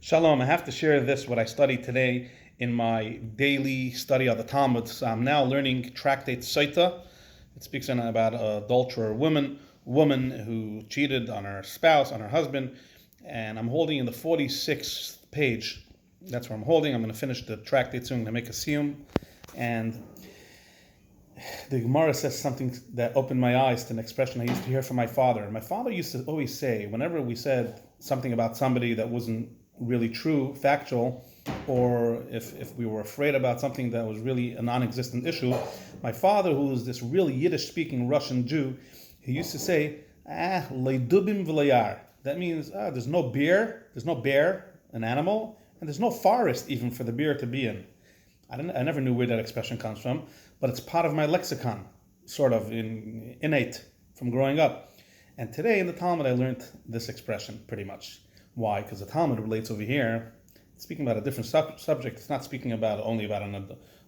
Shalom, I have to share this, what I studied today in my daily study of the Talmud. So I'm now learning tractate Saita. It speaks about an adulterer woman who cheated on her spouse, on her husband, and I'm holding in the 46th page. That's where I'm holding. I'm going to finish the tractate soon. I'm going to make a siyum. And the Gemara says something that opened my eyes to an expression I used to hear from my father. My father used to always say, whenever we said something about somebody that wasn't really true, factual, or if we were afraid about something that was really a non-existent issue, my father, who was this really Yiddish-speaking Russian Jew, he used to say, "Leidubim v'layar." That means there's no bear, an animal, and there's no forest even for the bear to be in. I never knew where that expression comes from, but it's part of my lexicon, sort of innate from growing up. And today in the Talmud I learned this expression pretty much. Why? Because the Talmud relates over here, it's speaking about a different subject. It's not speaking only about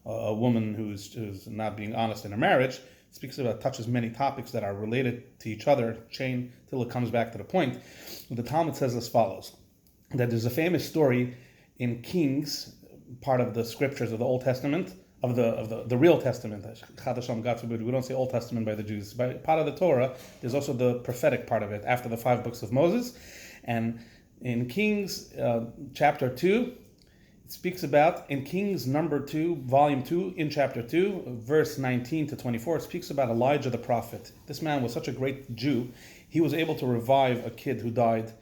a woman who's not being honest in her marriage. It speaks about, touches many topics that are related to each other, chain till it comes back to the point. The Talmud says as follows, that there's a famous story in Kings, part of the scriptures of the Old Testament, of the real Testament. God forbid, we don't say Old Testament by the Jews. By part of the Torah, there's also the prophetic part of it, after the 5 books of Moses. And in Kings chapter 2, it speaks about, in Kings number 2, volume 2, in chapter 2, verse 19 to 24, it speaks about Elijah the prophet. This man was such a great Jew, he was able to revive a kid who died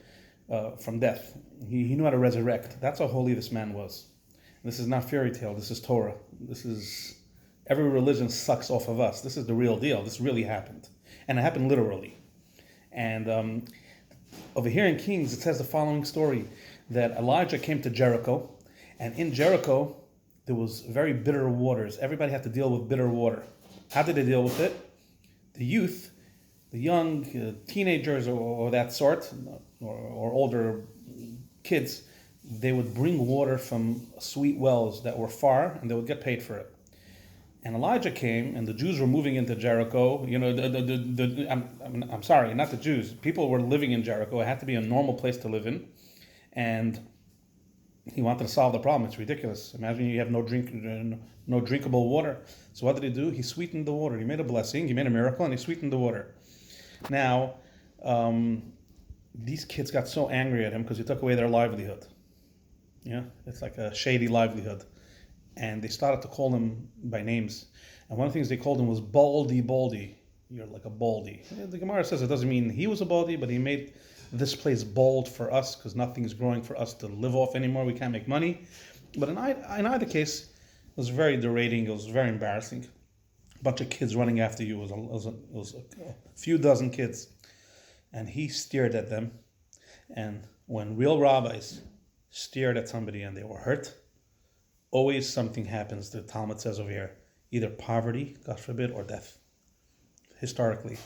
from death. He knew how to resurrect. That's how holy this man was. This is not fairy tale, this is Torah. Every religion sucks off of us. This is the real deal. This really happened. And it happened literally. And over here in Kings, it says the following story, that Elijah came to Jericho, and in Jericho, there was very bitter waters. Everybody had to deal with bitter water. How did they deal with it? The youth, the young teenagers or that sort, or older kids, they would bring water from sweet wells that were far, and they would get paid for it. And Elijah came, and the Jews were moving into Jericho. I'm sorry, not the Jews. People were living in Jericho. It had to be a normal place to live in, and he wanted to solve the problem. It's ridiculous. Imagine you have no drinkable water. So what did he do? He sweetened the water. He made a blessing. He made a miracle, and he sweetened the water. Now, these kids got so angry at him because he took away their livelihood. Yeah, it's like a shady livelihood. And they started to call him by names. And one of the things they called him was Baldy. You're like a baldy. The Gemara says it doesn't mean he was a baldy, but he made this place bald for us because nothing's growing for us to live off anymore. We can't make money. But in either case, it was very degrading. It was very embarrassing. A bunch of kids running after you. It was a few dozen kids. And he stared at them. And when real rabbis stared at somebody and they were hurt, always something happens, the Talmud says over here. Either poverty, God forbid, or death. Historically.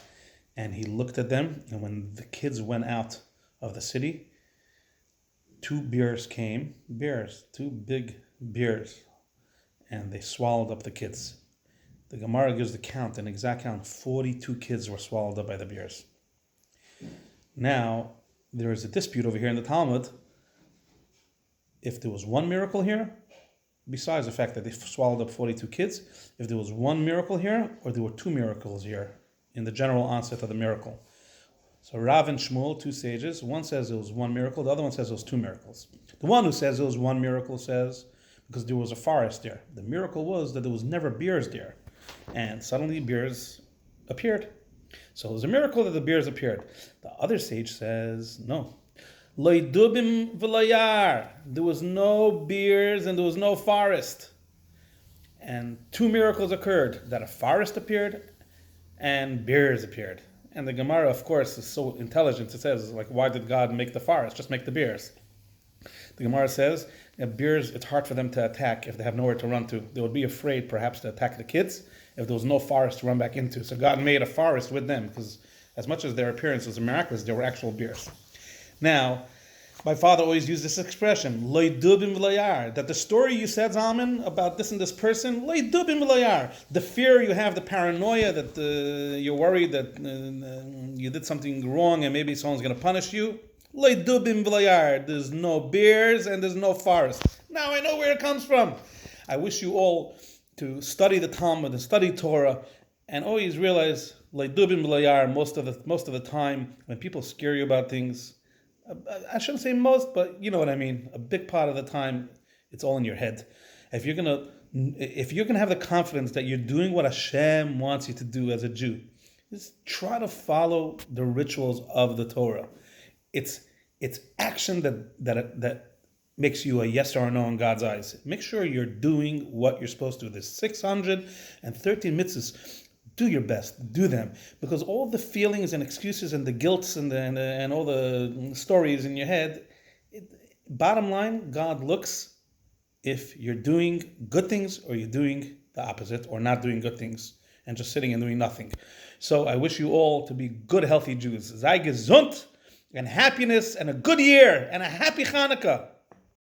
And he looked at them, and when the kids went out of the city, 2 bears came, 2 big bears, and they swallowed up the kids. The Gemara gives the count, an exact count, 42 kids were swallowed up by the bears. Now, there is a dispute over here in the Talmud, if there was one miracle here, besides the fact that they swallowed up 42 kids, if there was one miracle here, or there were 2 miracles here, in the general onset of the miracle. So Rav and Shmuel, 2 sages, one says it was 1 miracle, the other one says it was 2 miracles. The one who says it was 1 miracle says, because there was a forest there. The miracle was that there was never bears there. And suddenly bears appeared. So it was a miracle that the bears appeared. The other sage says, no. Leidubim v'layar. There was no bears and there was no forest. And 2 miracles occurred, that a forest appeared and bears appeared. And the Gemara, of course, is so intelligent. It says, why did God make the forest? Just make the bears. The Gemara says, bears, it's hard for them to attack if they have nowhere to run to. They would be afraid, perhaps, to attack the kids if there was no forest to run back into. So God made a forest with them, because as much as their appearance was miraculous, they were actual bears. Now, my father always used this expression, Leidubim v'layar, that the story you said, Zalman, about this and this person, Leidubim v'layar, the fear you have, the paranoia that you're worried that you did something wrong and maybe someone's going to punish you, Lo dubim v'lo yar. There's no bears and there's no forest. Now I know where it comes from. I wish you all to study the Talmud and study Torah, and always realize lo dubim v'lo yar. Most of the time, when people scare you about things, I shouldn't say most, but you know what I mean. A big part of the time, it's all in your head. If you're gonna have the confidence that you're doing what Hashem wants you to do as a Jew, just try to follow the rituals of the Torah. It's action that makes you a yes or a no in God's eyes. Make sure you're doing what you're supposed to. There's 613 mitzvahs. Do your best. Do them, because all the feelings and excuses and the guilts and all the stories in your head. Bottom line, God looks if you're doing good things or you're doing the opposite or not doing good things and just sitting and doing nothing. So I wish you all to be good, healthy Jews. Sei gesund and happiness and a good year and a happy Hanukkah.